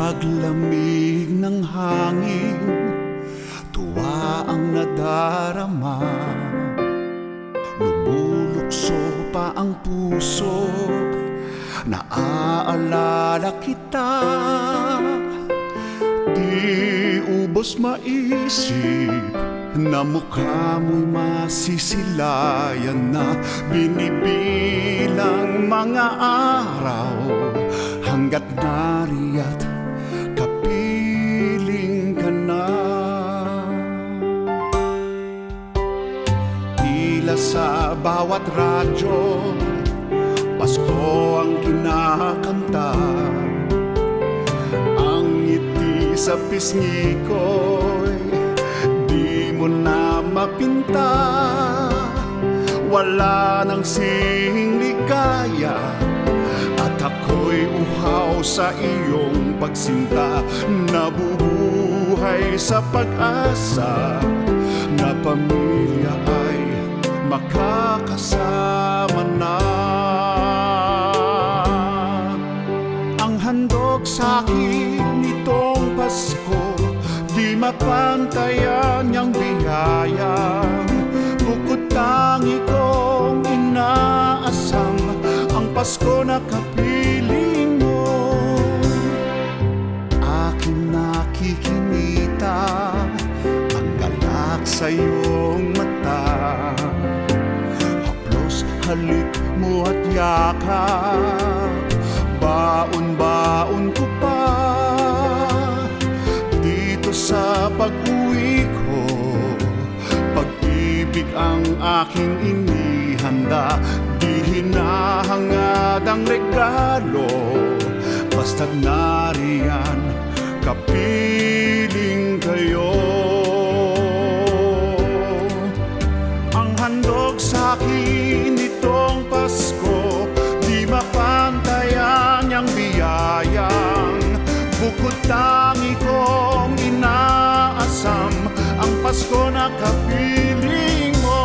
paglamig ng hangin, tuwa ang nadarama. Lumulukso pa ang puso, naaalala kita. Di ubos maisip na mukha mo'y masisilayan na. Binibilang mga araw hanggat nariya't kapiling ka na. Tila sa bawat radyo, Pasko ang kinakanta. Ang ngiti sa pisngi ko'y di mo na mapinta. Wala nang sihing ligaya at ako'y uhaw sa iyong pagsinta. Nabubuhay sa pag-asa na pamilya ay makakasama na. Ang handog sa'kin nitong Pasko, di mapantayan niyang biyayang bukod tangi kong inaasam. Ang Pasko na kapiling mo, aking nakikimita ang galak sa iyong mata. Haplos, halik mo at yakap, baon-baon ko pa. Dito sa pag-uwi ko, pag-ibig ang aking inihanda. Di hinahangad ang regalo, basta't nariyan kapiling kayo. Ang handog sa'kin nitong Pasko, di mapantayan niyang biyayang bukod tangi kong inaasam. Ang Pasko na kapiling mo,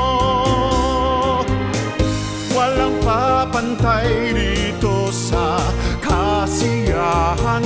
walang papantay dito sa kasiyahan